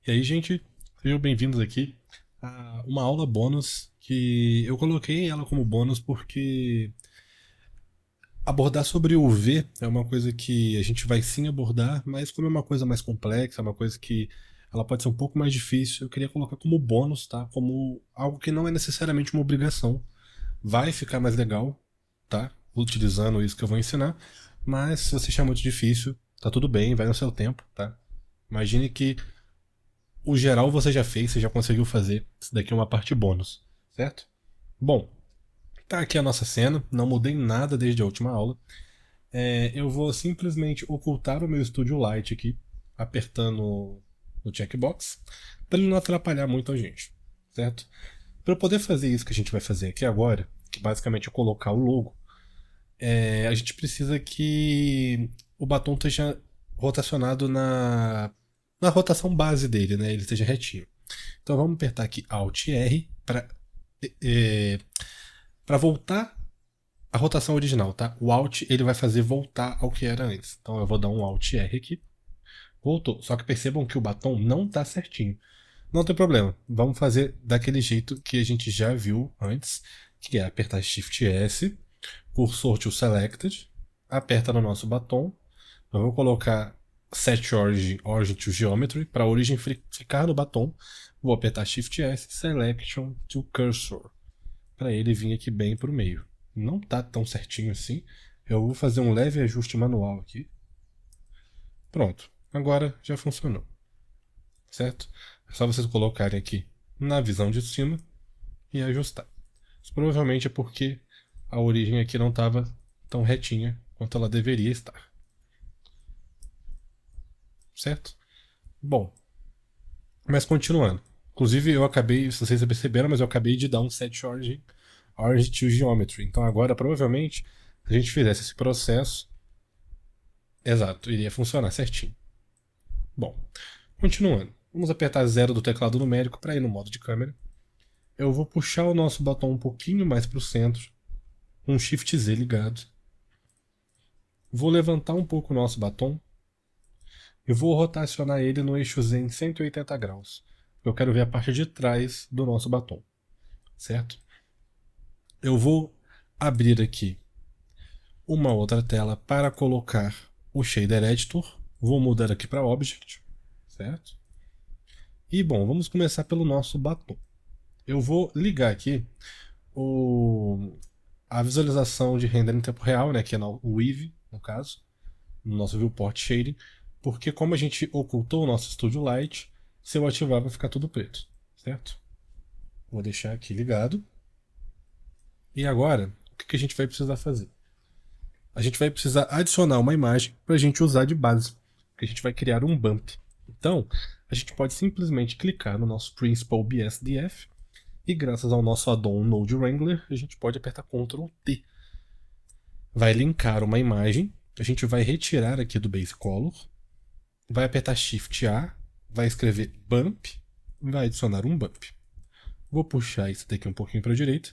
E aí, gente, sejam bem-vindos aqui a uma aula bônus que eu coloquei ela como bônus porque abordar sobre o V é uma coisa que a gente vai sim abordar, mas como é uma coisa mais complexa, é uma coisa que ela pode ser um pouco mais difícil, eu queria colocar como bônus, tá? Como algo que não é necessariamente uma obrigação. Vai ficar mais legal, tá? Utilizando isso que eu vou ensinar, mas se você achar muito difícil, tá tudo bem, vai no seu tempo, tá? Imagine que o geral você já fez, você já conseguiu fazer. Isso daqui é uma parte bônus, certo? Bom, tá aqui a nossa cena, não mudei nada desde a última aula. Eu vou simplesmente ocultar o meu Studio Light aqui, apertando no checkbox, para ele não atrapalhar muito a gente, certo? Para poder fazer isso que a gente vai fazer aqui agora, que basicamente é colocar o logo, a gente precisa que o batom esteja rotacionado na rotação base dele, né? Ele esteja retinho. Então vamos apertar aqui Alt R para voltar à rotação original, tá? O Alt ele vai fazer voltar ao que era antes. Então eu vou dar um Alt R aqui. Voltou. Só que percebam que o batom não está certinho. Não tem problema. Vamos fazer daquele jeito que a gente já viu antes, que é apertar Shift S, cursor to Selected, aperta no nosso batom. Eu vou colocar Set Origin to Geometry para a origem ficar no batom. Vou apertar Shift S, Selection to Cursor para ele vir aqui bem para o meio. Não tá tão certinho assim. Eu vou fazer um leve ajuste manual aqui. Pronto. Agora já funcionou. Certo? É só vocês colocarem aqui na visão de cima e ajustar. Isso provavelmente é porque a origem aqui não estava tão retinha quanto ela deveria estar. Certo? Bom, mas continuando. Inclusive eu acabei, se vocês perceberam, mas eu acabei de dar um set origin to geometry. Então agora provavelmente se a gente fizesse esse processo, exato, iria funcionar certinho. Bom, continuando. Vamos apertar 0 do teclado numérico para ir no modo de câmera. Eu vou puxar o nosso batom um pouquinho mais para o centro, com um Shift Z ligado. Vou levantar um pouco o nosso batom e vou rotacionar ele no eixo Z em 180 graus. Eu quero ver a parte de trás do nosso batom, certo? Eu vou abrir aqui uma outra tela para colocar o Shader Editor. Vou mudar aqui para Object, certo? E bom, vamos começar pelo nosso batom. Eu vou ligar aqui a visualização de render em tempo real, né, que é o Weave, no caso, no nosso Viewport Shading, porque como a gente ocultou o nosso Studio Light, se eu ativar vai ficar tudo preto, certo? Vou deixar aqui ligado. E agora, o que a gente vai precisar fazer? A gente vai precisar adicionar uma imagem para a gente usar de base, porque a gente vai criar um bump. Então, a gente pode simplesmente clicar no nosso Principal BSDF e graças ao nosso addon Node Wrangler, a gente pode apertar Ctrl T. Vai linkar uma imagem, a gente vai retirar aqui do Base Color, vai apertar Shift A, vai escrever Bump, vai adicionar um Bump. Vou puxar isso daqui um pouquinho para a direita.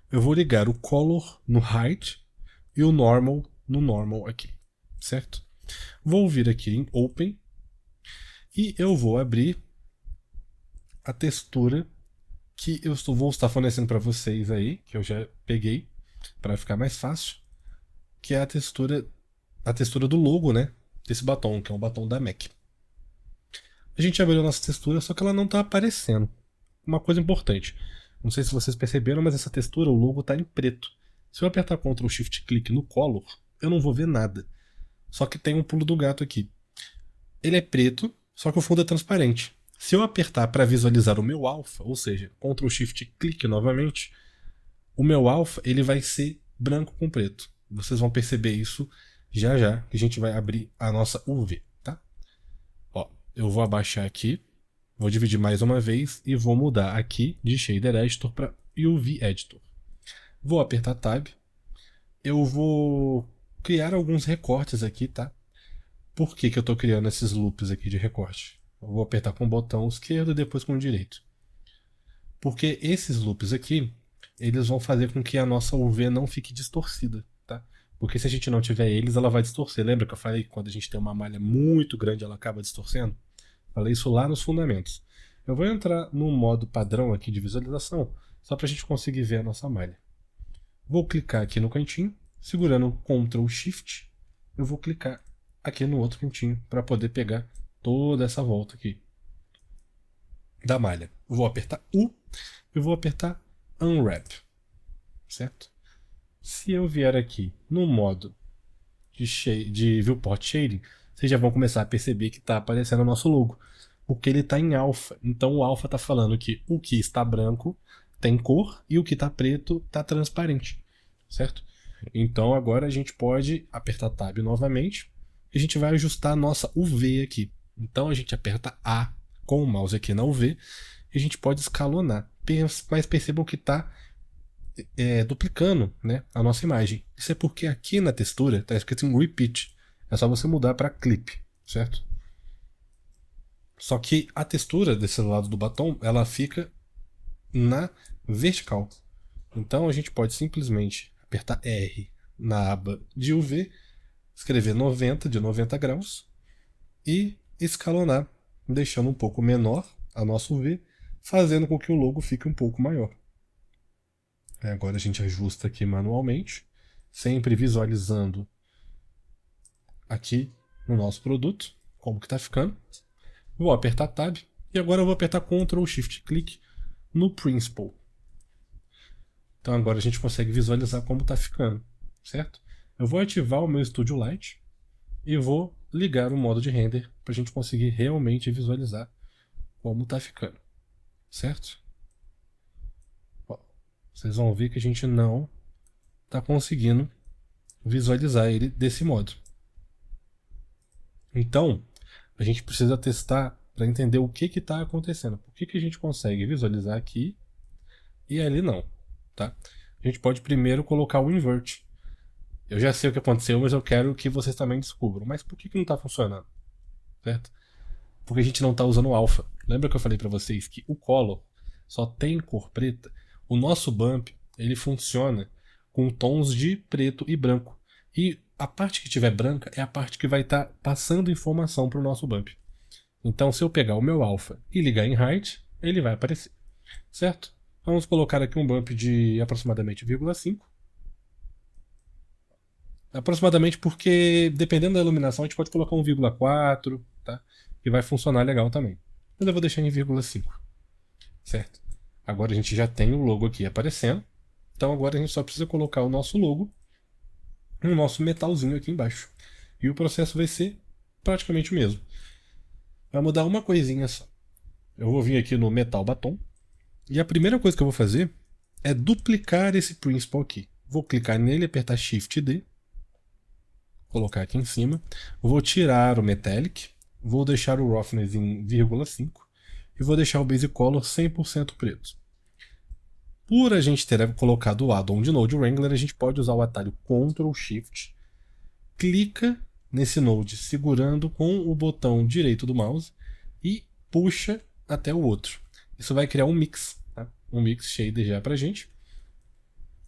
Eu vou ligar o Color no Height e o Normal no Normal aqui, certo? Vou vir aqui em Open e eu vou abrir a textura que vou estar fornecendo para vocês aí, que eu já peguei para ficar mais fácil, que é a textura do logo, né, desse batom, que é um batom da MAC. A gente abriu a nossa textura, só que ela não está aparecendo. Uma coisa importante, não sei se vocês perceberam, mas essa textura, o logo está em preto. Se eu apertar Ctrl Shift Click no Color, eu não vou ver nada. Só que tem um pulo do gato aqui. Ele é preto, só que o fundo é transparente. Se eu apertar para visualizar o meu alpha, ou seja, Ctrl Shift Click novamente, o meu alpha ele vai ser branco com preto. Vocês vão perceber isso já já que a gente vai abrir a nossa UV, tá? Ó, eu vou abaixar aqui, vou dividir mais uma vez e vou mudar aqui de Shader Editor para UV Editor. Vou apertar Tab. Eu vou criar alguns recortes aqui, tá? Por que eu estou criando esses loops aqui de recorte? Eu vou apertar com o botão esquerdo e depois com o direito. Porque esses loops aqui, eles vão fazer com que a nossa UV não fique distorcida, tá? Porque se a gente não tiver eles, ela vai distorcer. Lembra que eu falei que quando a gente tem uma malha muito grande, ela acaba distorcendo? Falei isso lá nos fundamentos. Eu vou entrar no modo padrão aqui de visualização, só para a gente conseguir ver a nossa malha. Vou clicar aqui no cantinho, segurando Ctrl Shift, eu vou clicar aqui no outro cantinho para poder pegar toda essa volta aqui da malha. Vou apertar U e vou apertar Unwrap, certo? Se eu vier aqui no modo de Viewport Shading, vocês já vão começar a perceber que está aparecendo o nosso logo, porque ele está em alfa. Então o alfa está falando que o que está branco tem cor e o que está preto está transparente, certo? Então agora a gente pode apertar Tab novamente e a gente vai ajustar a nossa UV aqui. Então a gente aperta A com o mouse aqui na UV e a gente pode escalonar. Mas percebam que está duplicando, né, a nossa imagem. Isso é porque aqui na textura está escrito em Repeat. É só você mudar para Clip, certo? Só que a textura desse lado do batom, ela fica na vertical. Então a gente pode simplesmente apertar R na aba de UV, escrever 90 de 90 graus e escalonar, deixando um pouco menor a nossa UV, fazendo com que o logo fique um pouco maior. Agora a gente ajusta aqui manualmente, sempre visualizando aqui no nosso produto, como que está ficando. Vou apertar Tab e agora eu vou apertar Ctrl Shift Click no Principled. Então agora a gente consegue visualizar como está ficando, certo? Eu vou ativar o meu Studio Light e vou ligar o modo de render para a gente conseguir realmente visualizar como está ficando, certo? Vocês vão ver que a gente não está conseguindo visualizar ele desse modo. Então, a gente precisa testar para entender o que está acontecendo. Por que a gente consegue visualizar aqui e ali não, tá? A gente pode primeiro colocar o invert. Eu já sei o que aconteceu, mas eu quero que vocês também descubram. Mas por que não está funcionando? Certo? Porque a gente não está usando o alpha. Lembra que eu falei para vocês que o color só tem cor preta? O nosso bump, ele funciona com tons de preto e branco. E a parte que tiver branca é a parte que vai estar passando informação para o nosso bump. Então, se eu pegar o meu alpha e ligar em height, ele vai aparecer, certo? Vamos colocar aqui um bump de aproximadamente 0,5. Aproximadamente porque, dependendo da iluminação, a gente pode colocar um 0,4, tá? Que vai funcionar legal também. Mas eu vou deixar em 0,5, certo? Agora a gente já tem o logo aqui aparecendo. Então agora a gente só precisa colocar o nosso logo no nosso metalzinho aqui embaixo. E o processo vai ser praticamente o mesmo. Vai mudar uma coisinha só. Eu vou vir aqui no Metal Batom. E a primeira coisa que eu vou fazer é duplicar esse Principled aqui. Vou clicar nele, apertar Shift D. Colocar aqui em cima. Vou tirar o Metallic. Vou deixar o Roughness em 0,5. E vou deixar o Base Color 100% preto. Por a gente ter colocado o add-on de Node Wrangler, a gente pode usar o atalho Ctrl Shift, clica nesse Node segurando com o botão direito do mouse e puxa até o outro. Isso vai criar um mix, tá? Um mix shader já pra gente.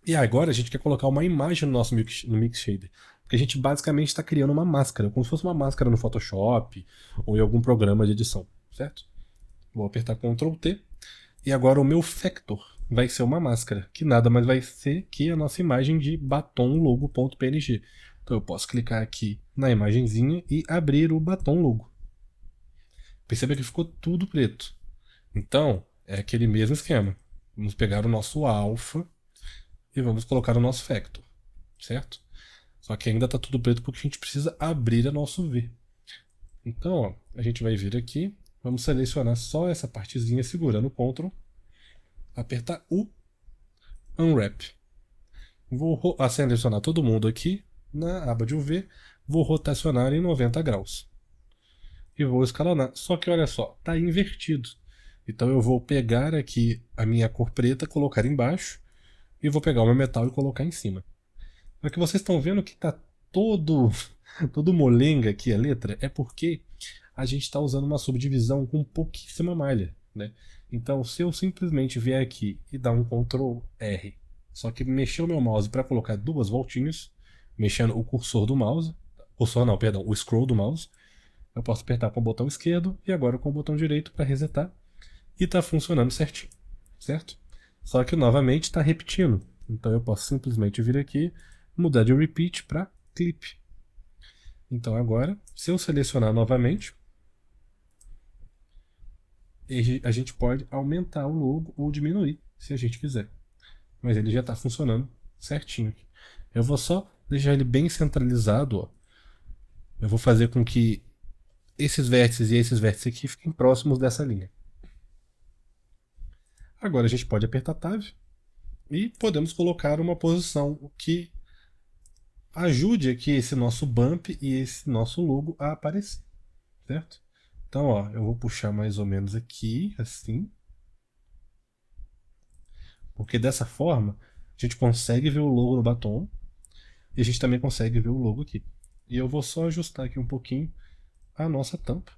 E agora a gente quer colocar uma imagem no nosso mix shader, porque a gente basicamente está criando uma máscara, como se fosse uma máscara no Photoshop ou em algum programa de edição, certo? Vou apertar Ctrl T e agora o meu Factor vai ser uma máscara, que nada mais vai ser que a nossa imagem de batom logo.png. Então eu posso clicar aqui na imagenzinha e abrir o batom logo. Perceba que ficou tudo preto. Então, é aquele mesmo esquema. Vamos pegar o nosso alpha e vamos colocar o nosso factor, certo? Só que ainda está tudo preto porque a gente precisa abrir a nosso V. Então, ó, a gente vai vir aqui, vamos selecionar só essa partezinha segurando o Ctrl, apertar U, Unwrap. Vou selecionar todo mundo aqui na aba de UV, vou rotacionar em 90 graus. E vou escalonar. Só que olha só, está invertido. Então eu vou pegar aqui a minha cor preta, colocar embaixo, e vou pegar o meu metal e colocar em cima. Só que vocês estão vendo que está todo molenga aqui a letra, é porque a gente está usando uma subdivisão com pouquíssima malha, né? Então, se eu simplesmente vier aqui e dar um Ctrl R, só que mexer o meu mouse para colocar duas voltinhas, mexendo o cursor do mouse, o scroll do mouse, Eu posso apertar com o botão esquerdo e agora com o botão direito para resetar. E está funcionando certinho, certo? Só que novamente está repetindo. Então eu posso simplesmente vir aqui, mudar de repeat para clip. Então agora, se eu selecionar novamente, a gente pode aumentar o logo ou diminuir, se a gente quiser. Mas ele já está funcionando certinho. Eu vou só deixar ele bem centralizado. Ó. Eu vou fazer com que esses vértices e esses vértices aqui fiquem próximos dessa linha. Agora a gente pode apertar Tab e podemos colocar uma posição que ajude aqui esse nosso bump e esse nosso logo a aparecer, certo? Então, ó, eu vou puxar mais ou menos aqui, assim. Porque dessa forma, a gente consegue ver o logo no batom e a gente também consegue ver o logo aqui. E eu vou só ajustar aqui um pouquinho a nossa tampa.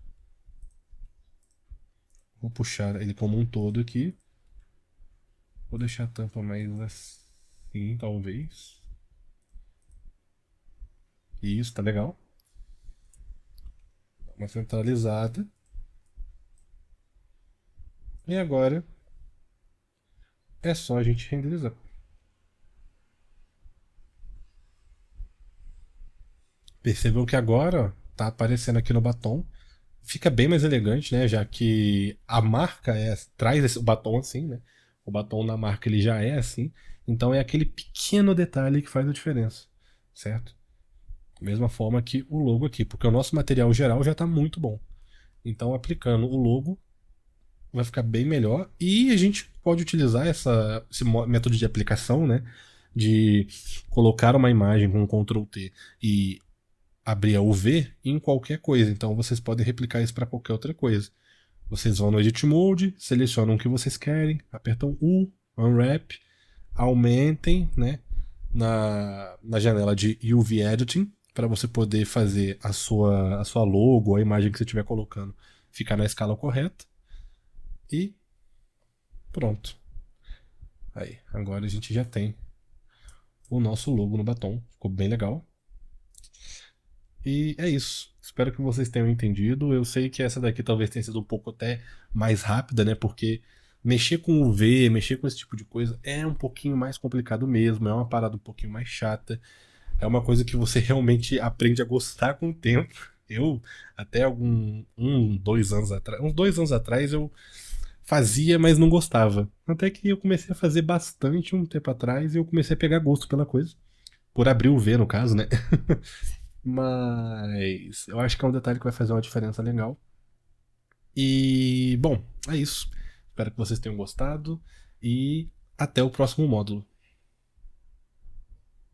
Vou puxar ele como um todo aqui. Vou deixar a tampa mais assim, talvez. Isso, tá legal. Uma centralizada. E agora é só a gente renderizar. Percebam que agora ó, tá aparecendo aqui no batom. Fica bem mais elegante, né? Já que a marca traz esse batom assim, né? O batom na marca ele já é assim. Então é aquele pequeno detalhe que faz a diferença, certo? Mesma forma que o logo aqui, porque o nosso material geral já está muito bom. Então aplicando o logo vai ficar bem melhor e a gente pode utilizar esse método de aplicação, né? De colocar uma imagem com Ctrl T e abrir a UV em qualquer coisa. Então vocês podem replicar isso para qualquer outra coisa. Vocês vão no Edit Mode, selecionam o que vocês querem, apertam U, Unwrap, aumentem, né, na janela de UV Editing para você poder fazer a sua logo, a imagem que você estiver colocando, ficar na escala correta. E pronto. Aí, agora a gente já tem o nosso logo no batom. Ficou bem legal. E é isso. Espero que vocês tenham entendido. Eu sei que essa daqui talvez tenha sido um pouco até mais rápida, né? Porque mexer com o V, mexer com esse tipo de coisa é um pouquinho mais complicado mesmo. É uma parada um pouquinho mais chata. É uma coisa que você realmente aprende a gostar com o tempo. Eu, até uns 2 anos atrás, eu fazia, mas não gostava. Até que eu comecei a fazer bastante um tempo atrás e eu comecei a pegar gosto pela coisa. Por abrir o V, no caso, né? Mas eu acho que é um detalhe que vai fazer uma diferença legal. E, bom, é isso. Espero que vocês tenham gostado e até o próximo módulo.